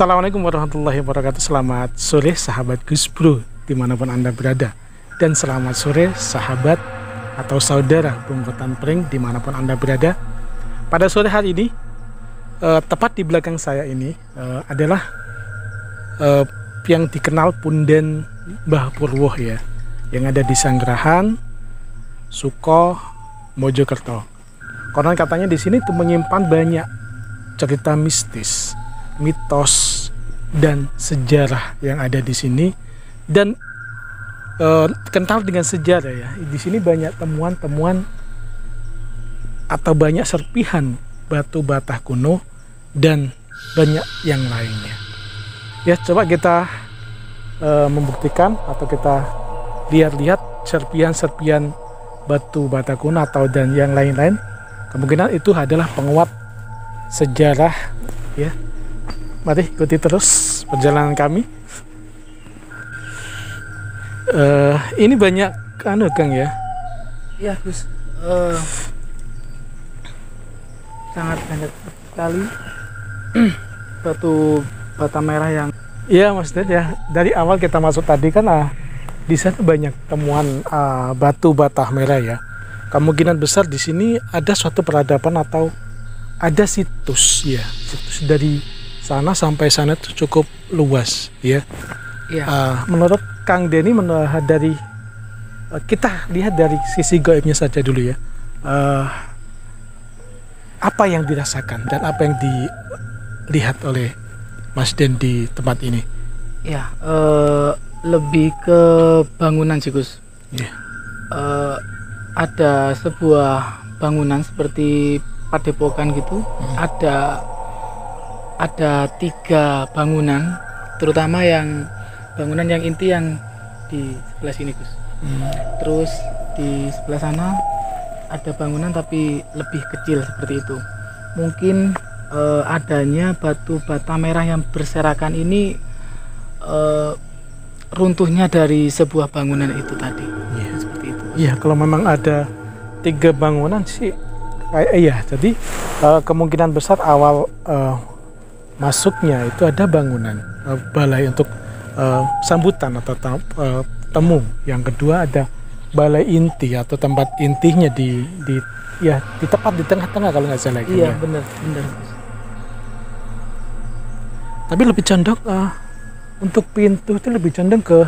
Assalamualaikum warahmatullahi wabarakatuh. Selamat sore sahabat Gus Bro dimanapun Anda berada. Dan selamat sore sahabat atau saudara Bungkutan Pring dimanapun Anda berada. Pada sore hari ini, tepat di belakang saya ini adalah yang dikenal Punden Mbah Purwo ya, yang ada di Sanggerahan, Suko, Mojokerto. Konon katanya di sini tuh menyimpan banyak cerita mistis, mitos dan sejarah yang ada di sini, dan kental dengan sejarah ya. Di sini banyak temuan-temuan atau banyak serpihan batu bata kuno dan banyak yang lainnya. Ya, coba kita membuktikan atau kita lihat-lihat serpihan-serpihan batu bata kuno atau dan yang lain-lain. Kemungkinan itu adalah penguat sejarah ya. Mari ikuti terus perjalanan kami. Ini banyak Kang ya. Iya Gus, sangat banyak sekali batu bata merah yang. Iya Mas Ded ya. Dari awal kita masuk tadi kan di sana banyak temuan batu bata merah ya. Kemungkinan besar di sini ada suatu peradaban atau ada situs ya. Situs dari sana sampai sana itu cukup luas ya. Iya. Menurut Kang Denny, dari kita lihat dari sisi gaibnya saja dulu ya. Apa yang dirasakan dan apa yang dilihat oleh Mas Den di tempat ini? Ya, lebih ke bangunan sih Gus. Iya. Ada sebuah bangunan seperti padepokan gitu. Ada 3 bangunan, terutama yang bangunan yang inti yang di sebelah sini Gus. Terus di sebelah sana ada bangunan tapi lebih kecil seperti itu. Mungkin adanya batu bata merah yang berserakan ini runtuhnya dari sebuah bangunan itu tadi. Iya. Seperti itu. Iya, kalau memang ada 3 bangunan sih iya. Jadi kemungkinan besar awal masuknya itu ada bangunan balai untuk sambutan atau temu. Yang kedua ada balai inti atau tempat intinya di tepat di tengah-tengah kalau nggak salah. Iya, benar. Tapi lebih condong untuk pintu itu lebih condong ke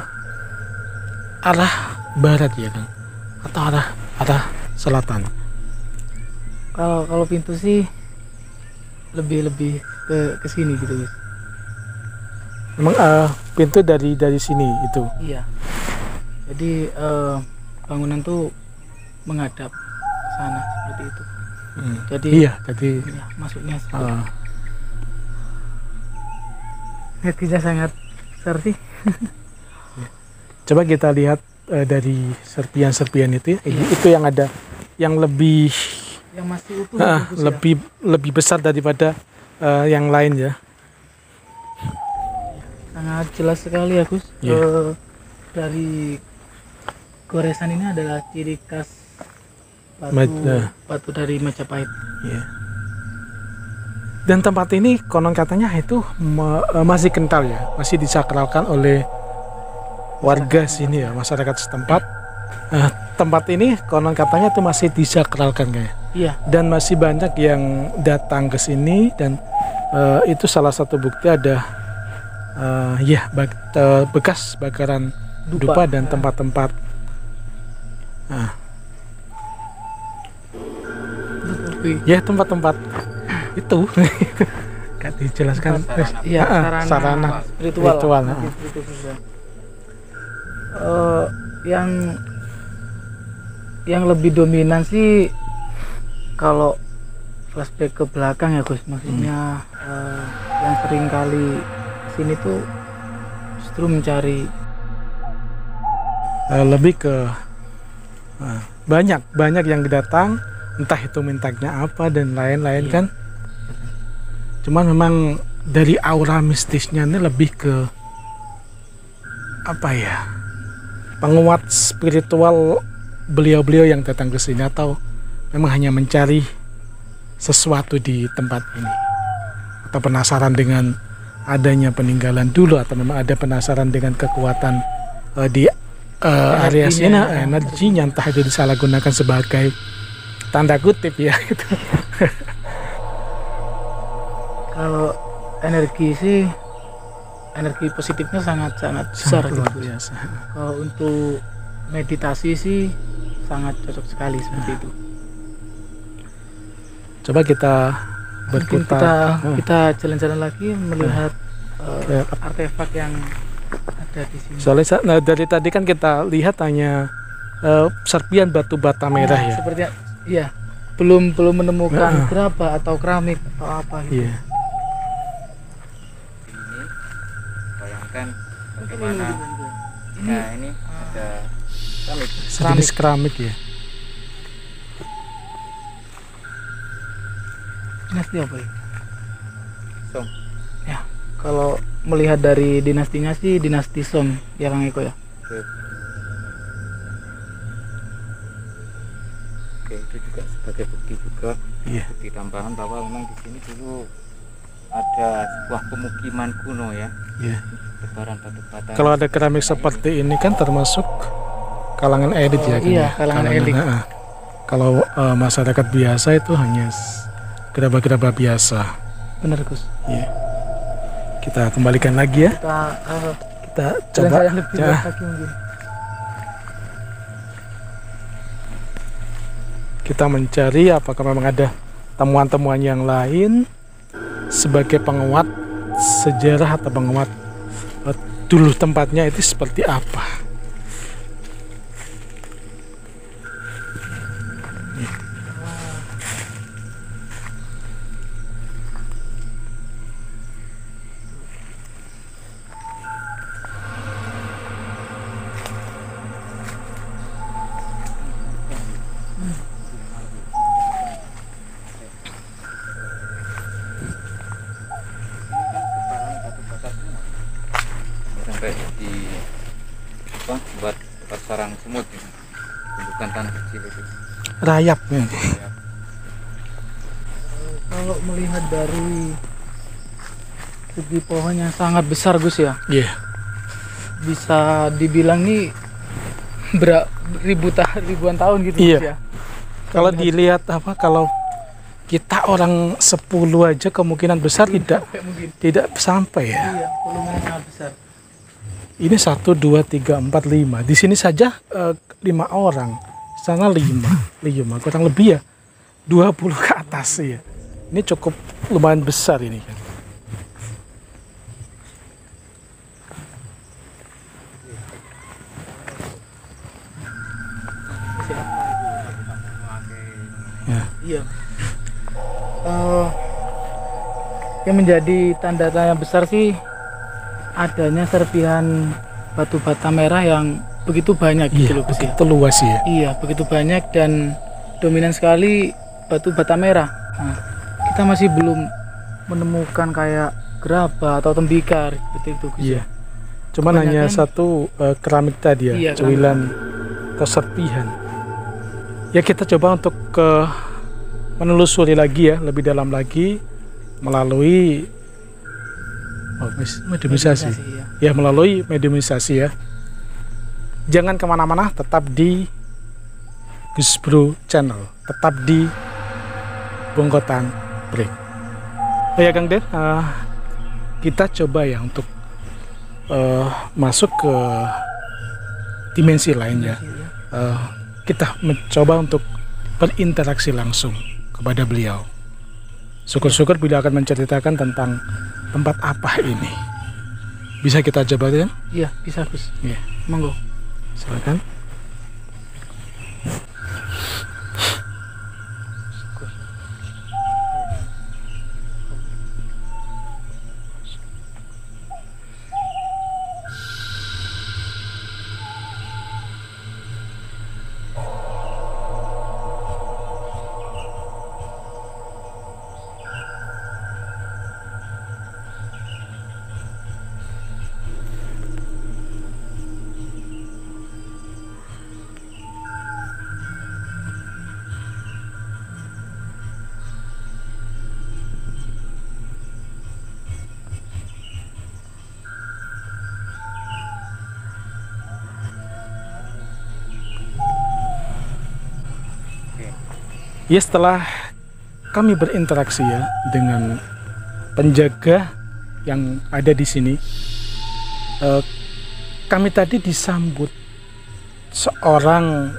arah barat ya Kang, atau arah selatan. Kalau pintu sih lebih ke sini gitu Gus. Memang pintu dari sini itu. Iya. Jadi bangunan tuh menghadap ke sana seperti itu. Jadi iya, jadi ya, masuknya netizen sangat besar sih. Coba kita lihat dari serpian-serpian itu. Iya. Itu yang ada yang lebih Yang masih utuh Gus, lebih besar daripada yang lain ya. Sangat jelas sekali ya Gus. Iya. Dari goresan ini adalah ciri khas batu dari Majapahit. Iya. Dan tempat ini konon katanya itu masih kental ya, masih disakralkan oleh warga sini ya, masyarakat setempat. Tempat ini konon katanya itu masih disakralkan kayak. Iya. Dan masih banyak yang datang ke sini, dan itu salah satu bukti ada bekas bakaran dupa dan tempat-tempat. Ya, tempat-tempat itu kan dijelaskan. Iya, sarana spiritual. Yang lebih dominan sih kalau flashback ke belakang ya Gus, maksudnya yang sering kali sini tuh justru mencari lebih ke banyak yang datang, entah itu mintanya apa dan lain-lain. Iya. Kan cuman memang dari aura mistisnya ini lebih ke apa ya, penguat spiritual beliau-beliau yang datang ke sini, atau memang hanya mencari sesuatu di tempat ini, atau penasaran dengan adanya peninggalan dulu atau memang ada penasaran dengan kekuatan di area sini, energinya entah itu disalahgunakan sebagai tanda kutip ya gitu. Kalau energi sih, energi positifnya sangat besar luar gitu. biasa. Kalau untuk meditasi sih sangat cocok sekali seperti itu. Coba kita Mungkin berputar. kita jalan-jalan lagi melihat artefak yang ada di sini. Soalnya dari tadi kan kita lihat hanya serpian batu bata merah ya. Sepertinya, iya, belum menemukan gerabah atau keramik atau apa gitu. Iya. Ini bayangkan bagaimana. Nah ini ada keramik. Sejenis keramik ya. Dinasti apa ya? Song. Ya, kalau melihat dari dinastinya sih dinasti Song ya Kang Eko ya. Oke, itu juga sebagai bukti juga, Iya. bukti tambahan bahwa memang di sini dulu ada sebuah pemukiman kuno ya, Iya. tebaran batu bata. Kalau ada keramik seperti ini kan termasuk kalangan elit ya kan. Iya, ya? kalangan elit. Kalau masyarakat biasa itu hanya gerabah-gerabah biasa. Bener Gus. Iya. Kita kembalikan lagi ya. Kita coba. jalan lebih Ya. lagi mungkin. Kita mencari apakah memang ada temuan-temuan yang lain sebagai penguat sejarah atau penguat dulu tempatnya itu seperti apa. Tebaran batu bata semua. Sampai di apa buat sarang semut ini. Bukan tanah kecil itu. Rayap ya. Ya. Kalau melihat dari segi pohon yang sangat besar Gus ya, Iya. bisa dibilang nih ribuan tahun gitu Iya. Gus ya. Kalau dilihat apa, kalau kita orang 10 aja kemungkinan besar Mungkin. tidak sampai ya. Iya, volumenya sangat besar. Ini 1, 2, 3, 4, 5. Di sini saja 5 orang. Sana 5 kurang lebih ya 20 ke atas ya. Ini cukup lumayan besar ini kan. Ya. Iya. Yang menjadi tanda tanya besar sih adanya serpihan batu bata merah yang begitu banyak gitu Iya, loh Gus ya. begitu luas ya. Iya, begitu banyak dan dominan sekali batu bata merah. Nah, kita masih belum menemukan kayak gerabah atau tembikar seperti itu Gus. Iya. Cuman hanya Kebanyakan- satu keramik tadi ya, Iya, cuilan atau serpihan. Ya kita coba untuk menelusuri lagi ya, lebih dalam lagi melalui mediumisasi. Ya. Ya, melalui mediumisasi ya. Jangan kemana-mana, tetap di Gus Bro Channel, tetap di Bongkotan Break. Oh ya Kang Den, kita coba ya untuk masuk ke dimensi lain ya. Kita mencoba untuk berinteraksi langsung kepada beliau. Syukur-syukur beliau akan menceritakan tentang tempat apa ini. Bisa kita coba ya? Iya, bisa Gus. Iya. Monggo. Silakan. Ya, setelah kami berinteraksi ya dengan penjaga yang ada di sini, kami tadi disambut seorang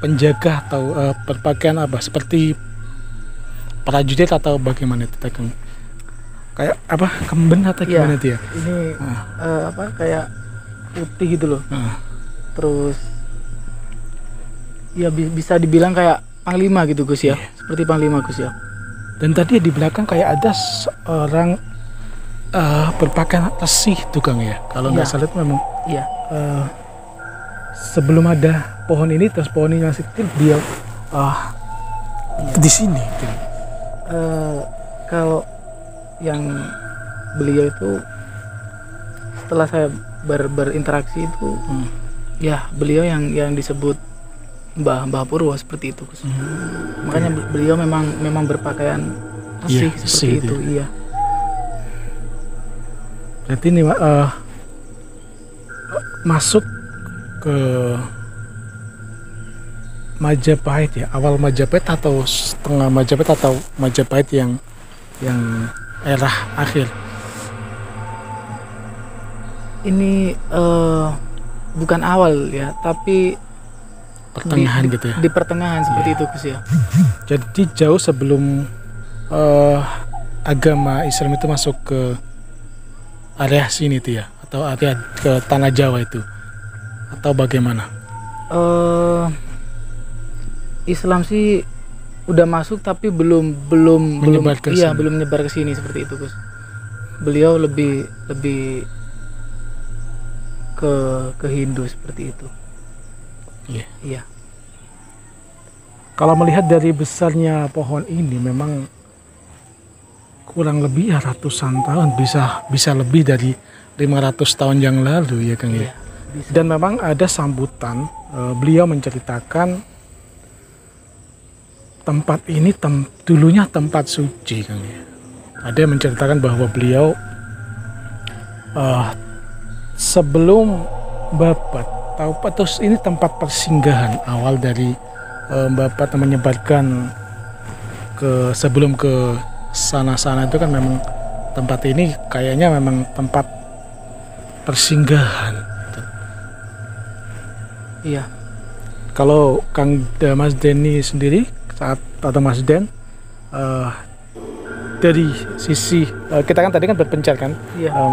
penjaga atau berpakaian apa seperti prajurit atau bagaimana itu Kang? Kayak apa, kemben atau gimana itu ya? Ini apa kayak putih gitu loh. Terus ya bisa dibilang kayak panglima gitu Gus ya. Seperti panglima Gus ya. Dan tadi di belakang kayak ada seorang berpakaian resih tuh Kang ya. Kalau nggak salah itu memang sebelum ada pohon ini, terus pohon ini masih kecil, dia di sini. Kalau yang beliau itu setelah saya berinteraksi itu ya beliau yang disebut Mbah Purwo seperti itu Gus. Makanya beliau memang berpakaian resih seperti itu. Iya. Berarti ini masuk ke Majapahit ya, awal Majapahit atau setengah Majapahit atau Majapahit yang era akhir. Ini bukan awal ya, tapi pertengahan gitu ya. Di pertengahan seperti itu Gus ya. Jadi jauh sebelum agama Islam itu masuk ke area sini tuh ya, atau area ke tanah Jawa itu, atau bagaimana? Islam sih udah masuk tapi belum menyebar ke sini. Belum menyebar ke sini seperti itu Gus. Beliau lebih ke Hindu seperti itu. Iya. Kalau melihat dari besarnya pohon ini, memang kurang lebih ya ratusan tahun, bisa lebih dari 500 tahun yang lalu ya Kang ya. Dan memang ada sambutan, beliau menceritakan tempat ini dulunya tempat suci Kang ya. Ada yang menceritakan bahwa beliau sebelum Bapat terus ini tempat persinggahan awal dari Bapak menyebarkan sebelum ke sana-sana itu kan, memang tempat ini kayaknya memang tempat persinggahan. Iya. Kalau Mas Denny sendiri atau Mas Den dari sisi kita kan tadi kan berpencar kan,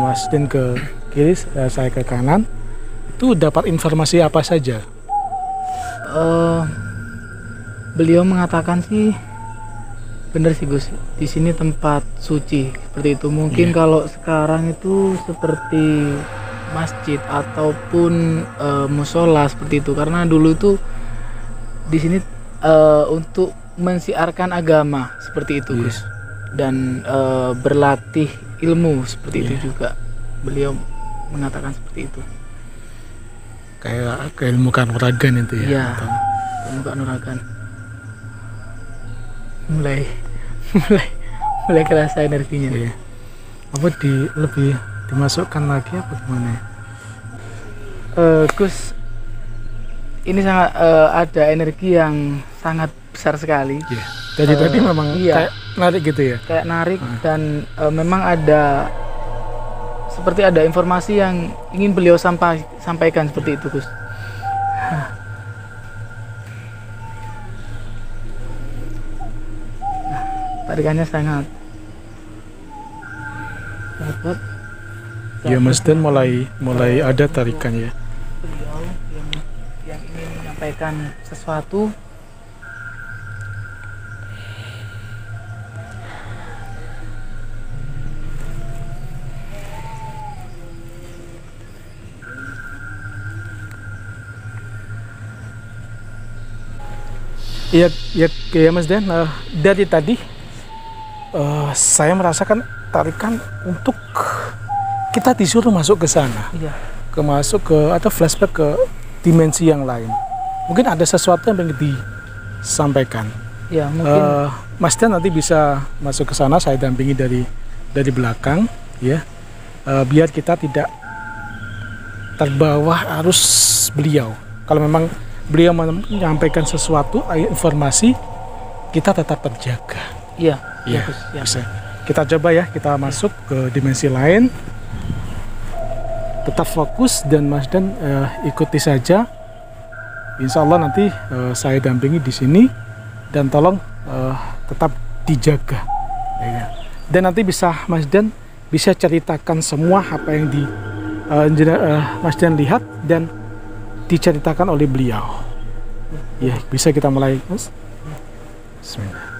Mas Den ke kiri, saya ke kanan, itu dapat informasi apa saja? Beliau mengatakan sih benar sih Gus, di sini tempat suci seperti itu. Mungkin kalau sekarang itu seperti masjid ataupun musola seperti itu, karena dulu itu di sini untuk mensiarkan agama seperti itu Gus, dan berlatih ilmu seperti itu juga. Beliau mengatakan seperti itu. Kayak ilmu kanuragan itu ya? Iya, ilmu kanuragan. Mulai kerasa energinya. Iya. Apa lebih dimasukkan lagi apa gimana ya? Gus, ini sangat ada energi yang sangat besar sekali. Iya. Jadi tadi memang kayak narik gitu ya? Kayak narik dan memang ada seperti ada informasi yang ingin beliau sampaikan seperti itu Gus. Tarikannya sangat kuat. Ya Mas Dan mulai ada tarikan ya. Beliau yang ingin menyampaikan sesuatu. Ya Mas Dan, dari tadi saya merasakan tarikan untuk kita disuruh masuk ke sana, atau flashback ke dimensi yang lain. Mungkin ada sesuatu yang ingin disampaikan. Ya mungkin. Mas Dan nanti bisa masuk ke sana, saya dampingi dari belakang, ya, biar kita tidak terbawa arus beliau. Kalau memang beliau menyampaikan sesuatu informasi, kita tetap terjaga. Iya, Iya, Gus, ya. bisa. Kita coba ya, kita masuk ke dimensi lain. Tetap fokus dan Mas Dan ikuti saja. Insya Allah nanti saya dampingi di sini dan tolong tetap dijaga. Ya. Dan nanti bisa Mas Dan bisa ceritakan semua apa yang Mas Dan lihat dan diceritakan oleh beliau. Ya, bisa kita mulai, Mas. Bismillah.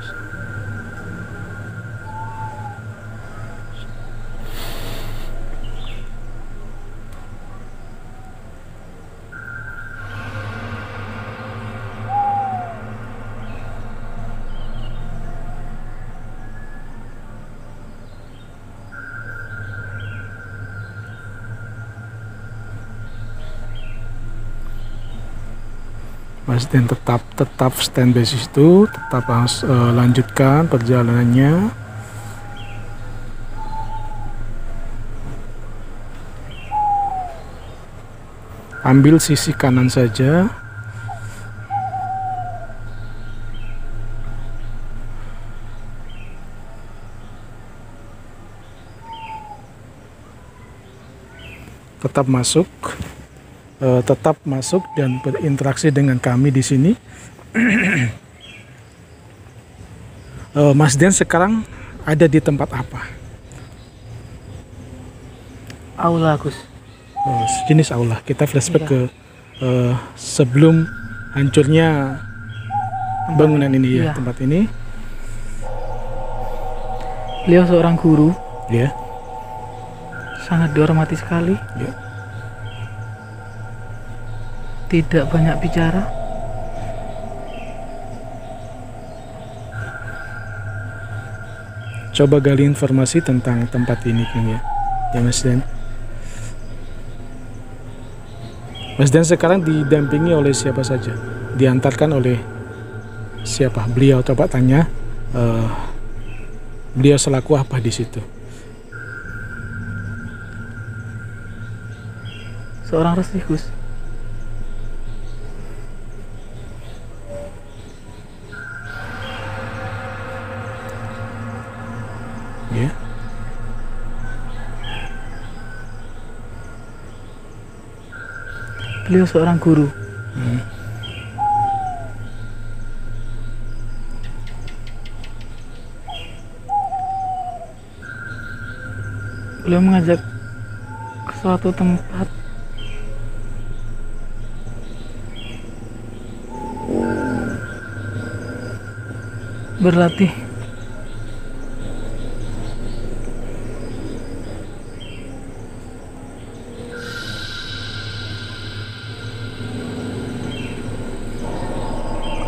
Mas Dan tetap stand by situ, tetap harus lanjutkan perjalanannya. Ambil sisi kanan saja. Tetap masuk. Tetap masuk dan berinteraksi dengan kami di sini. Mas Dan sekarang ada di tempat apa? Aula, Gus. Sejenis aula. Kita flashback Iya. ke sebelum hancurnya bangunan ini ya, Iya. tempat ini. Beliau seorang guru, Ya, sangat dihormati sekali. ya. Tidak banyak bicara. Coba gali informasi tentang tempat ini, Kang ya. Ya, Mas Dan. Mas Dan sekarang didampingi oleh siapa saja? Diantarkan oleh siapa? Beliau, coba tanya. Beliau selaku apa di situ? Seorang resi, Gus. Ya. Beliau seorang guru. Beliau mengajak ke suatu tempat berlatih.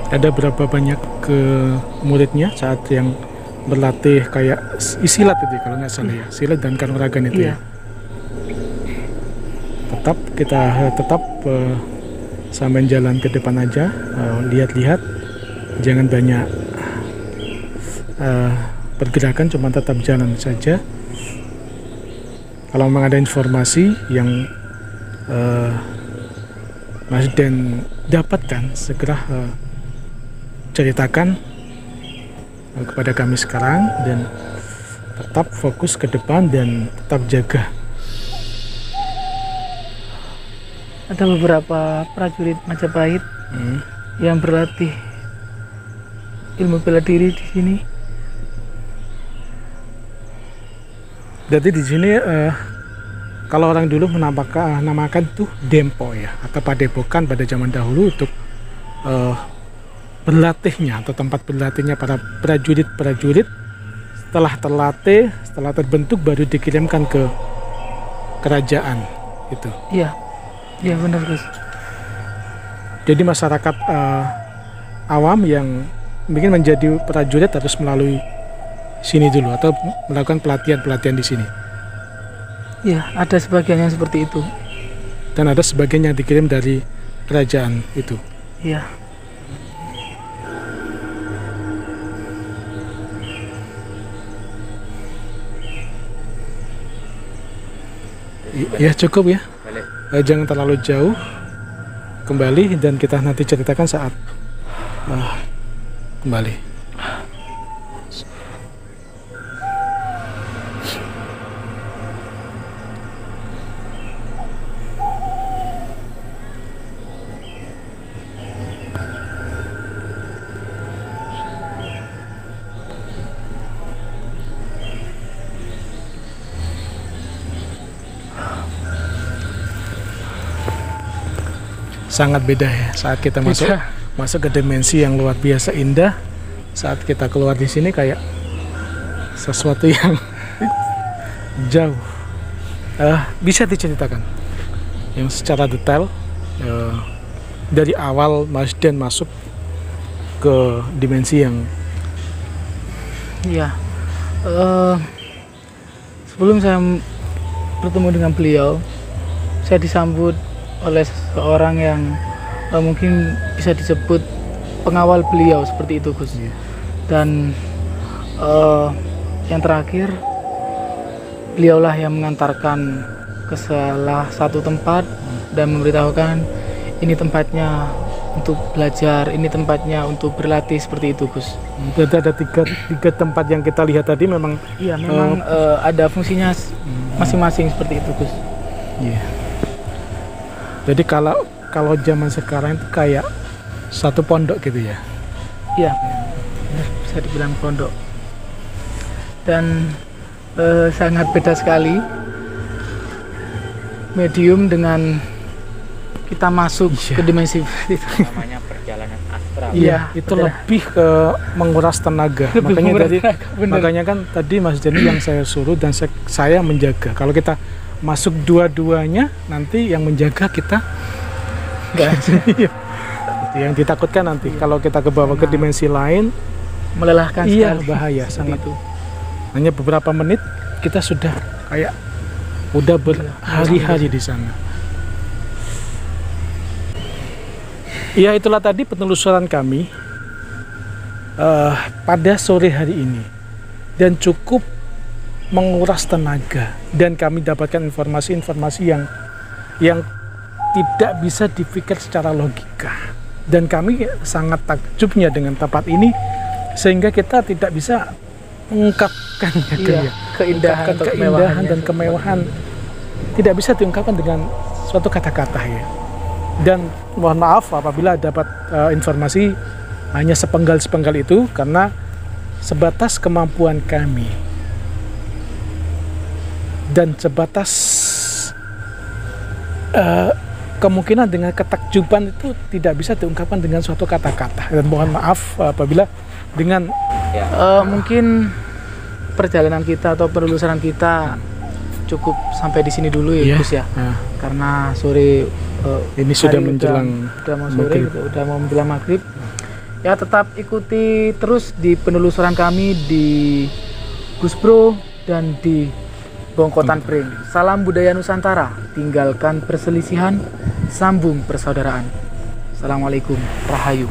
Ada berapa banyak ke muridnya saat yang berlatih kayak silat itu kalau nggak salah ya, silat dan kanuragan itu ya. Iya. Kita tetap sambil jalan ke depan aja, lihat-lihat, jangan banyak pergerakan, cuma tetap jalan saja. Kalau memang ada informasi yang Mas Dan dapatkan, segera ceritakan kepada kami sekarang, dan tetap fokus ke depan dan tetap jaga. Ada beberapa prajurit Majapahit yang berlatih ilmu bela diri di sini. Jadi di sini kalau orang dulu menamakan tuh dempo ya, atau padepokan pada zaman dahulu untuk berlatihnya atau tempat berlatihnya para prajurit-prajurit. Setelah terlatih, setelah terbentuk, baru dikirimkan ke kerajaan itu. Iya, iya benar, Gus. Jadi masyarakat awam yang ingin menjadi prajurit harus melalui sini dulu atau melakukan pelatihan di sini. Iya, ada sebagian yang seperti itu. Dan ada sebagian yang dikirim dari kerajaan itu. Iya. Ya cukup ya. Balik. Jangan terlalu jauh. Kembali dan kita nanti ceritakan saat kembali. sangat beda ya saat kita masuk ke dimensi yang luar biasa indah. Saat kita keluar di sini kayak sesuatu yang jauh. Bisa diceritakan yang secara detail dari awal Mas Den masuk ke dimensi yang Iya. Sebelum saya bertemu dengan beliau, saya disambut oleh seorang yang mungkin bisa disebut pengawal beliau seperti itu, Gus. Dan yang terakhir, beliaulah yang mengantarkan ke salah satu tempat dan memberitahukan ini tempatnya untuk belajar, ini tempatnya untuk berlatih, seperti itu, Gus. Berarti ada tiga tempat yang kita lihat tadi memang Iya, memang ada fungsinya masing-masing seperti itu, Gus. Iya. Jadi kalau zaman sekarang itu kayak satu pondok gitu ya. Iya, bisa dibilang pondok. Dan sangat beda sekali medium dengan kita masuk ke dimensi itu. Namanya perjalanan astral. Iya, itu lebih ke menguras tenaga. Makanya kan tadi Mas Denny yang saya suruh dan saya menjaga. Kalau kita masuk dua-duanya, nanti yang menjaga kita Enggak aja. itu yang ditakutkan nanti kalau kita kebawa ke dimensi lain, Melelahkan iya, sekali. bahaya Seperti sangat. itu. Hanya beberapa menit kita sudah kayak udah berhari-hari di sana. Ya, itulah tadi penelusuran kami pada sore hari ini, dan cukup menguras tenaga, dan kami dapatkan informasi-informasi yang tidak bisa dipikir secara logika, dan kami sangat takjubnya dengan tempat ini sehingga kita tidak bisa mengungkapkannya. Iya, keindahan atau keindahan dan kemewahannya. kemewahan tidak bisa diungkapkan dengan suatu kata-kata ya. Dan mohon maaf apabila dapat informasi hanya sepenggal-sepenggal itu, karena sebatas kemampuan kami dan sebatas kemungkinan dengan ketakjuban itu tidak bisa diungkapkan dengan suatu kata-kata. Dan mohon maaf apabila dengan Mungkin perjalanan kita atau penelusuran kita cukup sampai di sini dulu ya, Gus ya. Karena sore ini sudah hari menjelang udah mau sore maghrib. gitu, udah mau menjelang maghrib. Ya, tetap ikuti terus di penelusuran kami di Gus Bro dan di Bongkotan Pring. Salam budaya Nusantara, tinggalkan perselisihan, sambung persaudaraan. Assalamualaikum, Rahayu.